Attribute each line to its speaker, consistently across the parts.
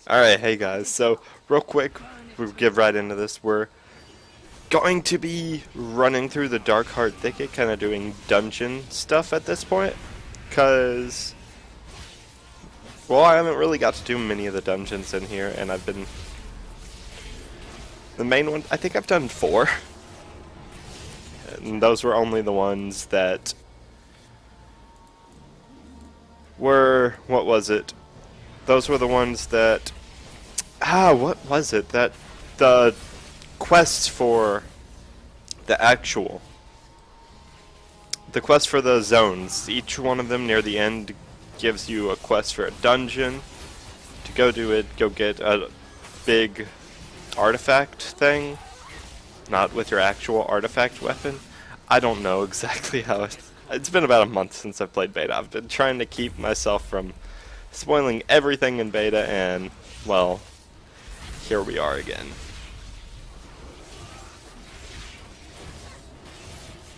Speaker 1: Alright, hey guys, so real quick, we'll get right into this. We're going to be running through the DarkHeart Thicket, kind of doing dungeon stuff at this point, because, well, I haven't really got to do many of the dungeons in here, and the main one, I think I've done 4, and those were only the ones that were, what was it? Those were the ones that, what was it? The quests for the actual, the quest for the zones. Each one of them near the end gives you a quest for a dungeon. To go do it, go get a big artifact thing. Not with your actual artifact weapon. I don't know exactly how it's been about a month since I've played beta. I've been trying to keep myself from spoiling everything in beta, and, well, here we are again.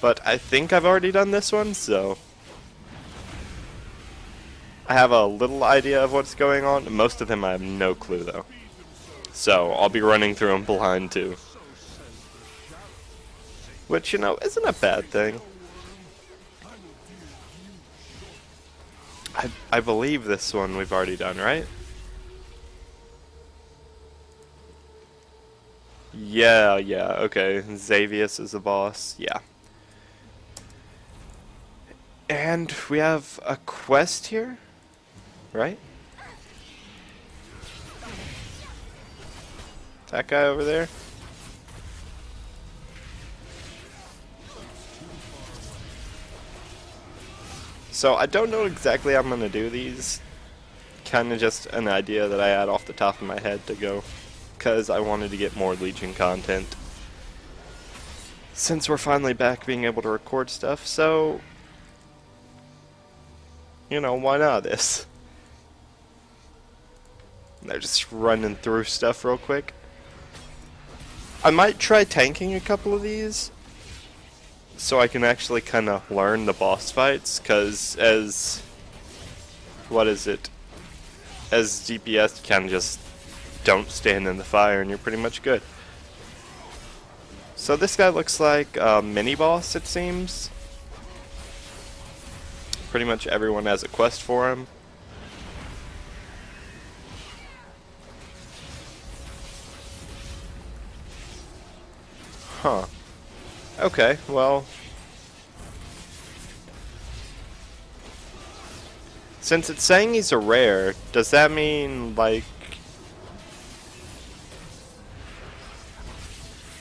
Speaker 1: But I think I've already done this one, so I have a little idea of what's going on. Most of them I have no clue, though. So I'll be running through them blind, too. Which, you know, isn't a bad thing. I believe this one we've already done, right? Yeah, okay. Xavius is the boss, yeah. And we have a quest here, right? That guy over there? So I don't know exactly how I'm going to do these. Kind of just an idea that I had off the top of my head to go, because I wanted to get more Legion content. Since we're finally back being able to record stuff, so, you know, why not this? They're just running through stuff real quick. I might try tanking a couple of these, so I can actually kind of learn the boss fights, because as, what is it, as DPS you kind of just don't stand in the fire and you're pretty much good. So this guy looks like a mini-boss, it seems. Pretty much everyone has a quest for him. Huh. Okay, well, since it's saying he's a rare, does that mean, like,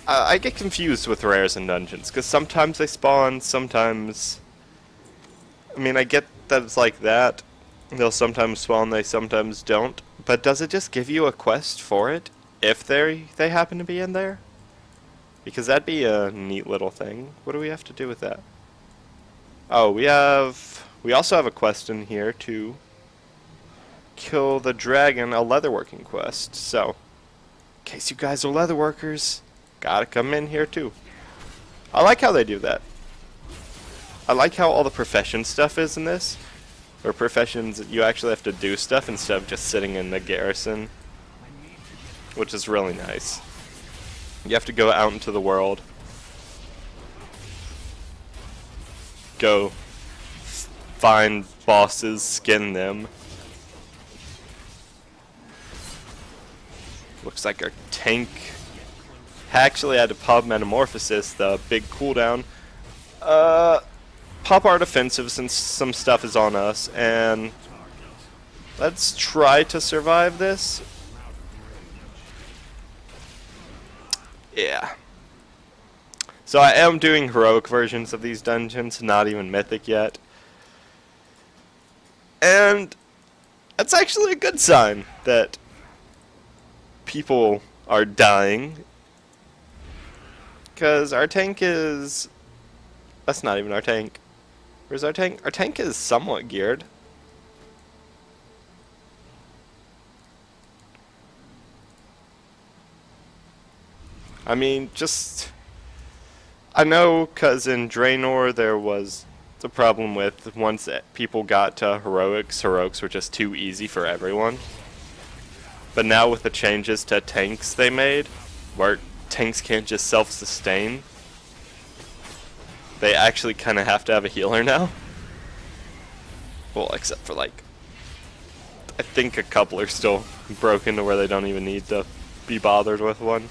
Speaker 1: I get confused with rares in dungeons, because sometimes they spawn, sometimes, I mean, I get that it's like that, they'll sometimes spawn, they sometimes don't, but does it just give you a quest for it, if they happen to be in there? Because that'd be a neat little thing. What do we have to do with that? Oh, we also have a quest in here to kill the dragon, a leatherworking quest. So, in case you guys are leatherworkers, gotta come in here too. I like how they do that. I like how all the profession stuff is in this. Or professions, you actually have to do stuff instead of just sitting in the garrison. Which is really nice. You have to go out into the world. Go find bosses, skin them. Looks like our tank actually had to pop Metamorphosis, the big cooldown. Pop our defensive since some stuff is on us, and let's try to survive this. Yeah. So I am doing heroic versions of these dungeons, not even mythic yet. And that's actually a good sign that people are dying. Because our tank is... That's not even our tank. Where's our tank? Our tank is somewhat geared. I mean, just... I know, because in Draenor there was the problem with once people got to heroics, heroics were just too easy for everyone. But now with the changes to tanks they made, where tanks can't just self-sustain, they actually kind of have to have a healer now. Well, except for like, I think a couple are still broken to where they don't even need to be bothered with one.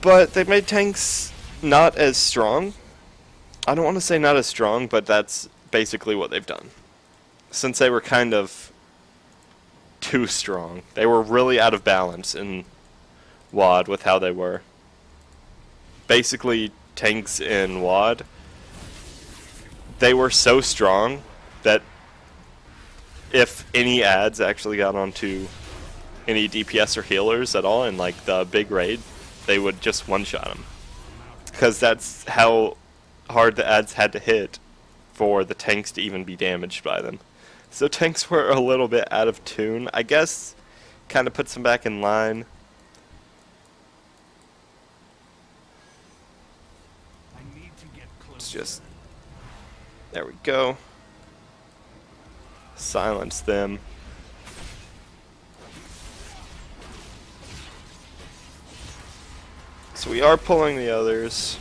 Speaker 1: But they made tanks not as strong. I don't want to say not as strong, but that's basically what they've done. Since they were kind of too strong. They were really out of balance in WoD with how they were. Basically, tanks in WoD, they were so strong that if any ads actually got onto any DPS or healers at all in like the big raid, they would just one-shot them. Because that's how hard the ads had to hit for the tanks to even be damaged by them. So tanks were a little bit out of tune. I guess kind of puts them back in line. It's just, there we go. Silence them. So we are pulling the others.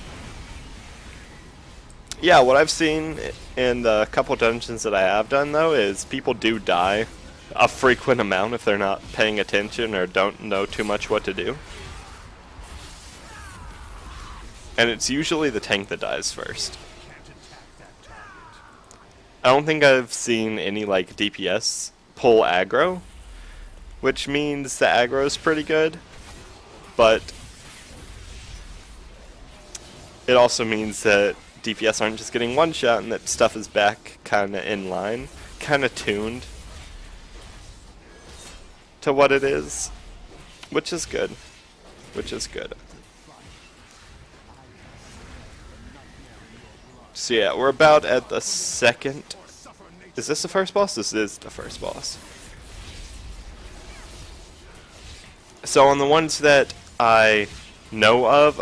Speaker 1: Yeah, what I've seen in the couple dungeons that I have done, though, is people do die a frequent amount if they're not paying attention or don't know too much what to do. And it's usually the tank that dies first. I don't think I've seen any like DPS pull aggro, which means the aggro is pretty good, but it also means that DPS aren't just getting one shot and that stuff is back kind of in line, kind of tuned to what it is, which is good, which is good. So yeah, we're about at the second. Is this the first boss? This is the first boss. So on the ones that I know of,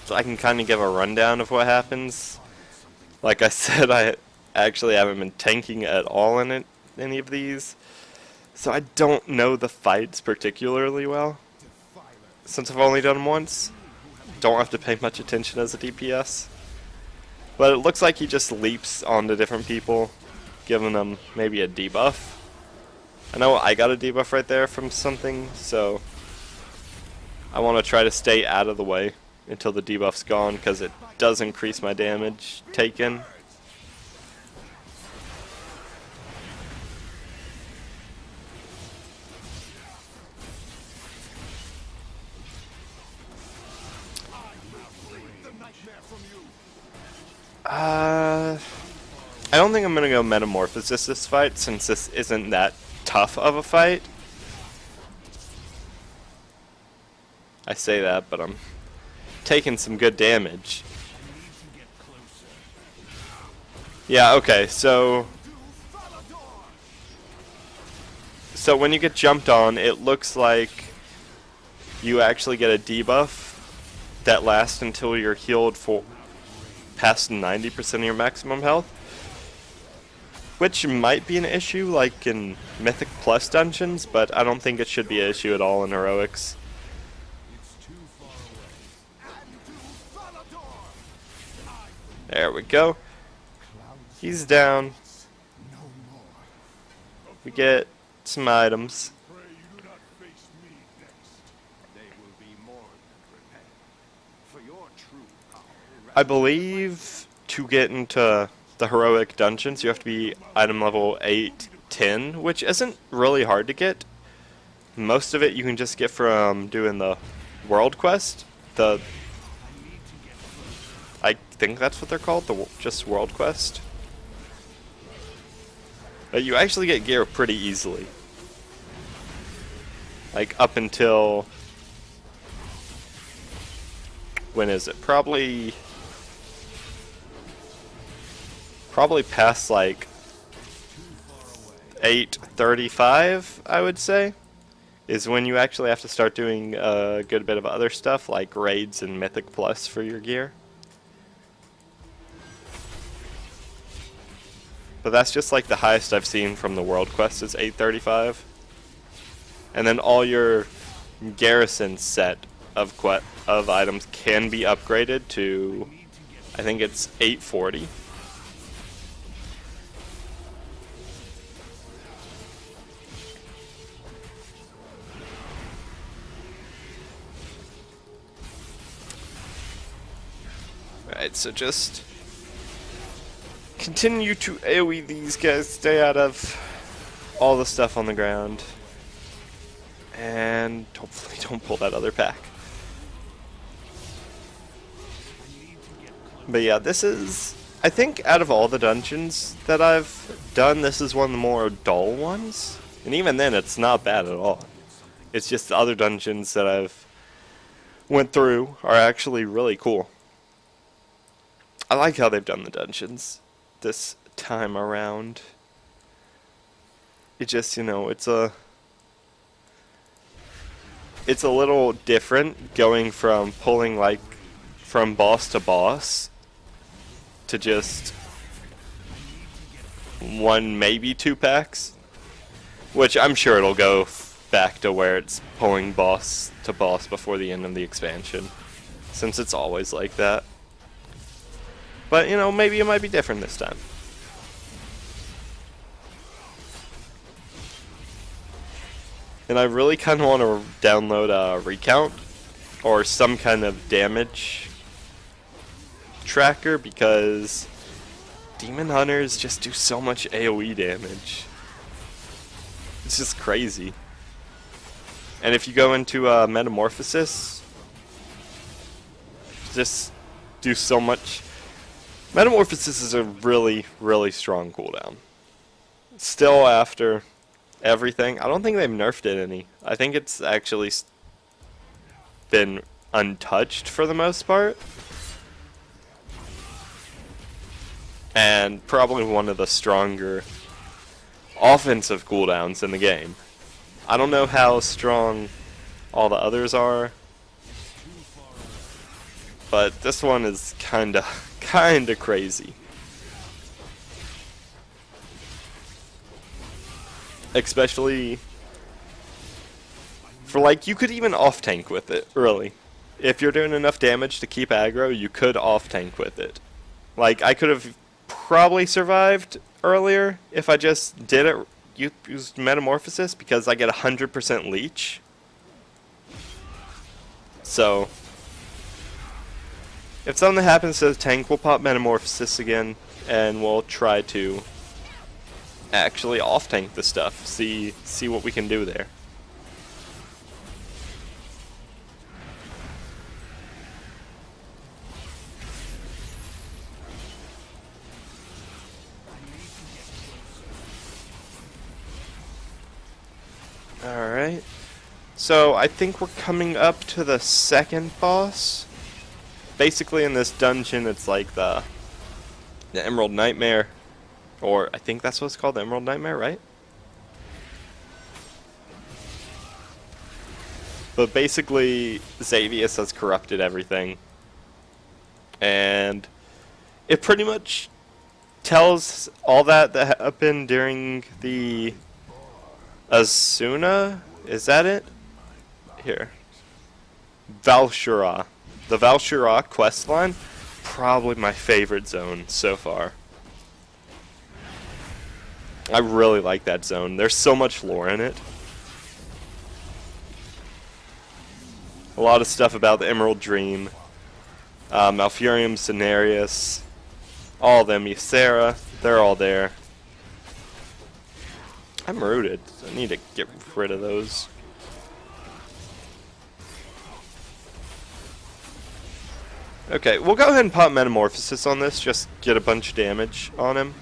Speaker 1: I can kind of give a rundown of what happens. Like I said, I actually haven't been tanking at all in any of these, so I don't know the fights particularly well. Since I've only done them once, don't have to pay much attention as a DPS. But it looks like he just leaps onto different people, giving them maybe a debuff. I know I got a debuff right there from something, so I want to try to stay out of the way until the debuff's gone, because it does increase my damage taken. I don't think I'm going to go Metamorphosis this fight, since this isn't that tough of a fight. I say that, but I'm taking some good damage. Yeah, okay, so when you get jumped on, it looks like you actually get a debuff that lasts until you're healed for past 90% of your maximum health, which might be an issue like in Mythic Plus dungeons, but I don't think it should be an issue at all in Heroics. There we go. He's down. We get some items. I believe to get into the heroic dungeons you have to be item level 8, 10, which isn't really hard to get. Most of it you can just get from doing the world quest. I think that's what they're called, just world quest. But you actually get gear pretty easily. Like up until, when is it? Probably past like 8:35, I would say, is when you actually have to start doing a good bit of other stuff like raids and Mythic Plus for your gear. But that's just like the highest I've seen from the world quest is 835. And then all your garrison set of items can be upgraded to, I think it's 840. Alright, so just continue to AoE these guys, stay out of all the stuff on the ground, and hopefully don't pull that other pack. But yeah, this is, I think out of all the dungeons that I've done, this is one of the more dull ones. And even then, it's not bad at all. It's just the other dungeons that I've went through are actually really cool. I like how they've done the dungeons this time around. It just, you know, it's a little different going from pulling like from boss to boss to just one, maybe 2 packs, which I'm sure it'll go back to where it's pulling boss to boss before the end of the expansion, since it's always like that. But, you know, maybe it might be different this time. And I really kind of want to download a recount or some kind of damage tracker, because demon hunters just do so much AoE damage. It's just crazy. And if you go into Metamorphosis, just do so much. Metamorphosis is a really, really strong cooldown. Still after everything, I don't think they've nerfed it any. I think it's actually been untouched for the most part. And probably one of the stronger offensive cooldowns in the game. I don't know how strong all the others are, but this one is kinda crazy. Especially for, like, you could even off tank with it, really. If you're doing enough damage to keep aggro, you could off tank with it. Like, I could have probably survived earlier if I just did it, used Metamorphosis, because I get 100% leech. So if something happens to the tank, we'll pop Metamorphosis again, and we'll try to actually off-tank the stuff, see what we can do there. Alright, so I think we're coming up to the second boss. Basically in this dungeon, it's like the Emerald Nightmare, or I think that's what it's called, the Emerald Nightmare, right? But basically, Xavius has corrupted everything, and it pretty much tells all that happened during the Asuna, is that it? Here. Valshura. The Valshura questline, probably my favorite zone so far. I really like that zone. There's so much lore in it. A lot of stuff about the Emerald Dream, Malfurion, Cenarius, all of them, Ysera, they're all there. I'm rooted. I need to get rid of those. Okay, we'll go ahead and pop Metamorphosis on this, just get a bunch of damage on him.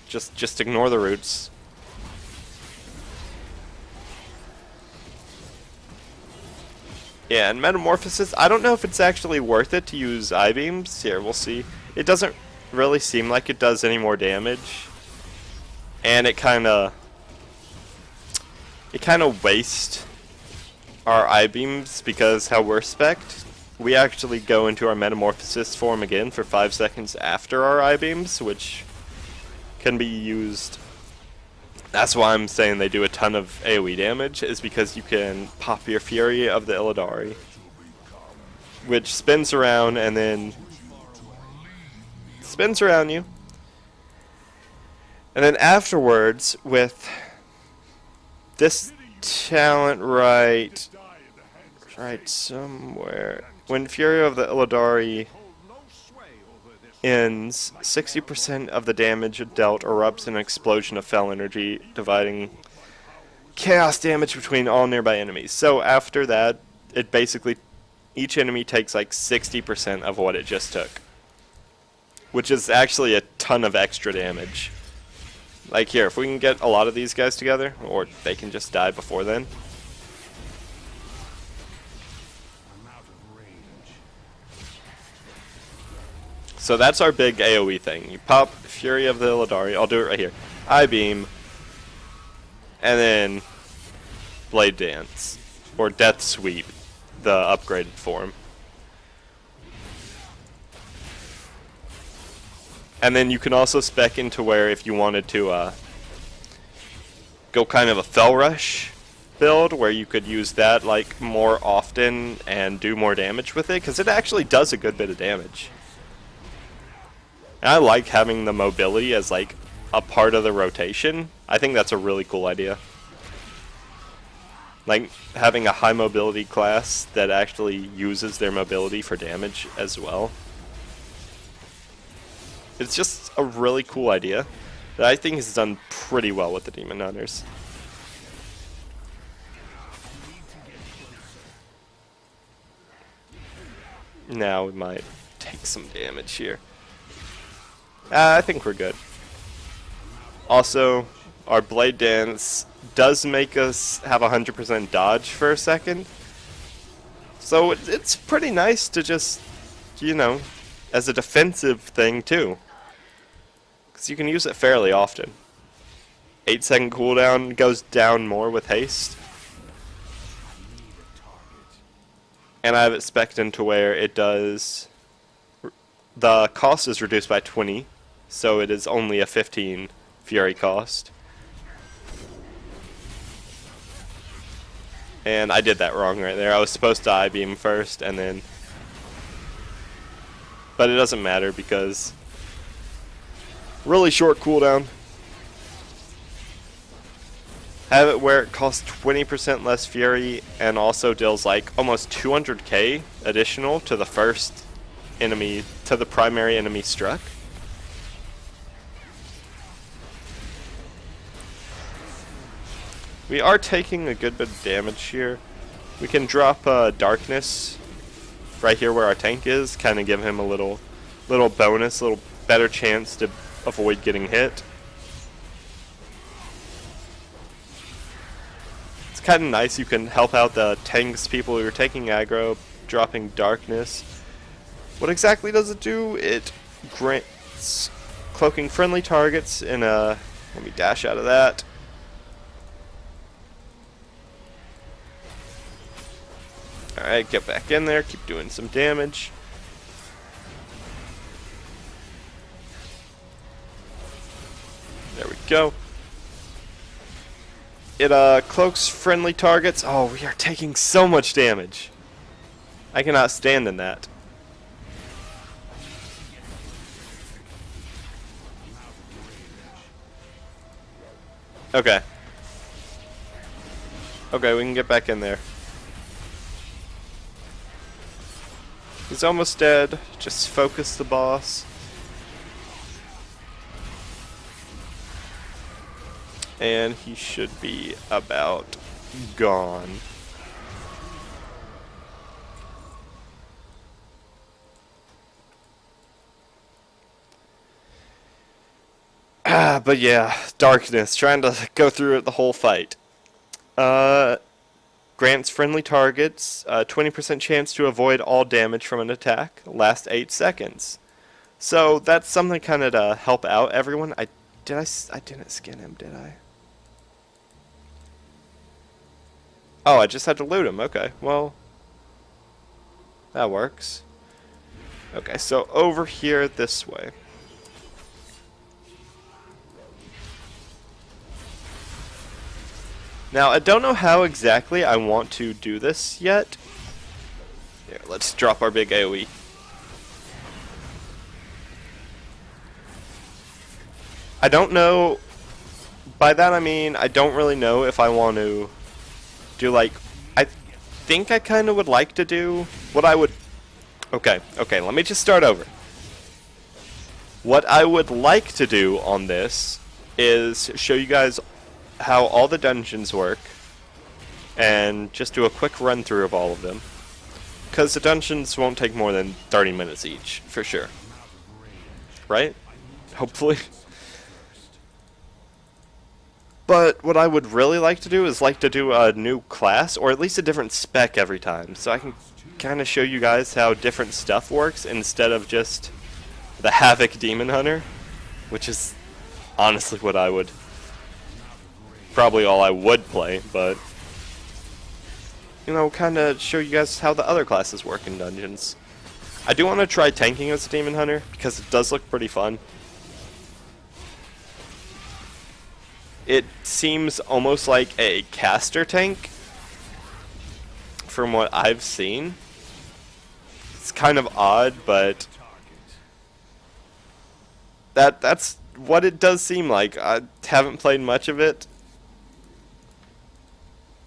Speaker 1: Just ignore the roots. Yeah, and Metamorphosis, I don't know if it's actually worth it to use I-beams. Here, we'll see. It doesn't really seem like it does any more damage. And it kinda wastes our I-beams, because how we're spec'd, we actually go into our metamorphosis form again for 5 seconds after our I-beams, which can be used. That's why I'm saying they do a ton of AoE damage, is because you can pop your Fury of the Illidari, which spins around and then spins around you. And then afterwards, with this talent right somewhere, when Fury of the Illidari ends, 60% of the damage dealt erupts in an explosion of fell energy, dividing chaos damage between all nearby enemies. So after that, it basically, each enemy takes like 60% of what it just took, which is actually a ton of extra damage. Like here, if we can get a lot of these guys together, or they can just die before then. So that's our big AoE thing. You pop Fury of the Illidari, I'll do it right here. I-beam, and then Blade Dance, or Death Sweep, the upgraded form. And then you can also spec into where if you wanted to go kind of a Fell Rush build, where you could use that like more often and do more damage with it, because it actually does a good bit of damage. And I like having the mobility as like a part of the rotation. I think that's a really cool idea. Like having a high mobility class that actually uses their mobility for damage as well. It's just a really cool idea that I think is done pretty well with the Demon Hunters. Now we might take some damage here. I think we're good. Also, our Blade Dance does make us have 100% dodge for a second. So it's pretty nice to just, you know, as a defensive thing too. Because you can use it fairly often. 8-second cooldown goes down more with haste. And I have it spec'd into where it does, the cost is reduced by 20. So it is only a 15 Fury cost. And I did that wrong right there. I was supposed to I-beam first and then... But it doesn't matter because... Really short cooldown. Have it where it costs 20% less Fury and also deals like almost 200k additional to the first enemy, to the primary enemy struck. We are taking a good bit of damage here. We can drop Darkness right here where our tank is, kind of give him a little bonus, a little better chance to avoid getting hit. It's kind of nice, you can help out the tanks, people who are taking aggro, dropping Darkness. What exactly does it do? It grants cloaking friendly targets in a... Let me dash out of that. Alright, get back in there, keep doing some damage. There we go. It cloaks friendly targets. Oh, we are taking so much damage. I cannot stand in that. Okay. Okay, we can get back in there. He's almost dead. Just focus the boss. And he should be about gone. But yeah, Darkness, trying to go through it the whole fight. Grants friendly targets 20% chance to avoid all damage from an attack, last 8 seconds. So that's something kind of to help out everyone. I didn't skin him, did I? Oh, I just had to loot him. Okay, well, that works. Okay, so over here this way. Now, I don't know how exactly I want to do this yet. Here, let's drop our big AoE. I don't know. By that I mean, I don't really know if I want to do like... I think I kind of would like to do what I would... Okay, let me just start over. What I would like to do on this is show you guys how all the dungeons work and just do a quick run through of all of them. Because the dungeons won't take more than 30 minutes each, for sure. Right? Hopefully. But what I would really like to do is do a new class, or at least a different spec every time, so I can kind of show you guys how different stuff works instead of just the Havoc Demon Hunter, which is honestly what I would, probably all I would play, but, you know, kind of show you guys how the other classes work in dungeons. I do want to try tanking as a Demon Hunter, because it does look pretty fun. It seems almost like a caster tank, from what I've seen. It's kind of odd, but that's what it does seem like. I haven't played much of it,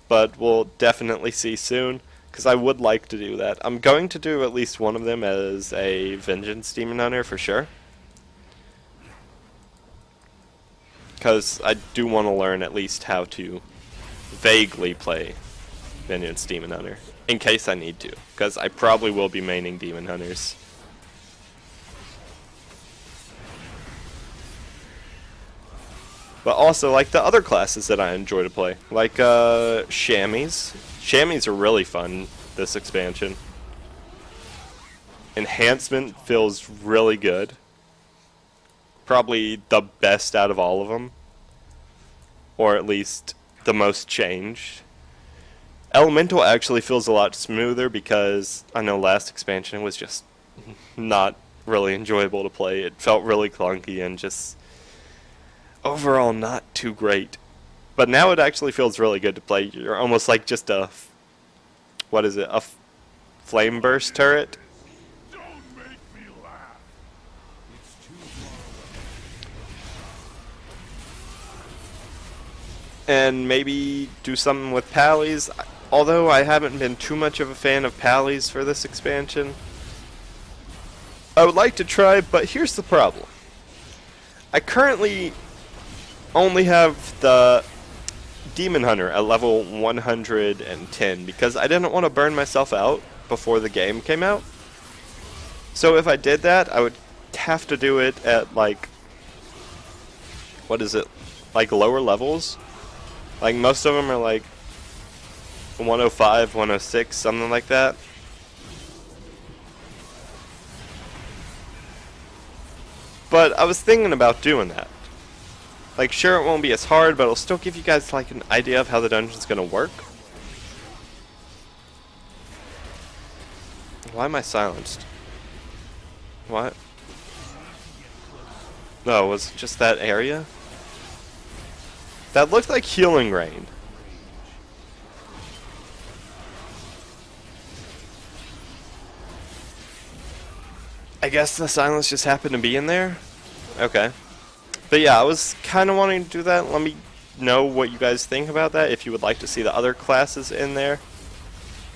Speaker 1: but we'll definitely see soon, because I would like to do that. I'm going to do at least one of them as a Vengeance Demon Hunter for sure, because I do want to learn at least how to vaguely play Vengeance Demon Hunter, in case I need to, because I probably will be maining Demon Hunters. But also, like, the other classes that I enjoy to play, like Chamois. Chamois are really fun this expansion. Enhancement feels really good. Probably the best out of all of them, or at least the most changed. Elemental actually feels a lot smoother, because I know last expansion was just not really enjoyable to play. It felt really clunky and just overall not too great. But now it actually feels really good to play. You're almost like just a, what is it, a flame burst turret? And maybe do something with pallies. Although I haven't been too much of a fan of pallies for this expansion. I would like to try, but here's the problem. I currently only have the Demon Hunter at level 110 because I didn't want to burn myself out before the game came out. So if I did that, I would have to do it at, like, what is it, like lower levels? Like, most of them are like 105, 106, something like that. But I was thinking about doing that. Like, sure, it won't be as hard, but it'll still give you guys, like, an idea of how the dungeon's gonna work. Why am I silenced? What? No, was it just that area? That looked like Healing Rain. I guess the silence just happened to be in there? Okay. But yeah, I was kind of wanting to do that. Let me know what you guys think about that, if you would like to see the other classes in there.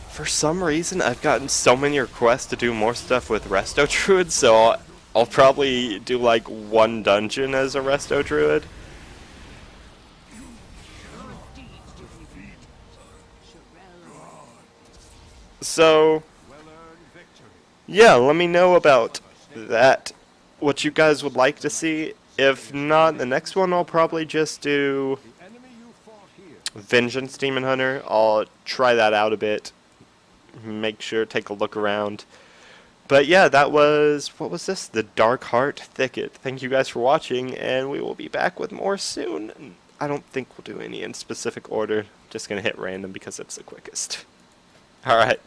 Speaker 1: For some reason, I've gotten so many requests to do more stuff with Resto Druid, so I'll probably do like one dungeon as a Resto Druid. So, yeah, let me know about that, what you guys would like to see. If not, the next one I'll probably just do Vengeance Demon Hunter. I'll try that out a bit, make sure, take a look around. But yeah, that was, what was this? The DarkHeart Thicket. Thank you guys for watching, and we will be back with more soon. I don't think we'll do any in specific order. Just gonna hit random because it's the quickest. Alright.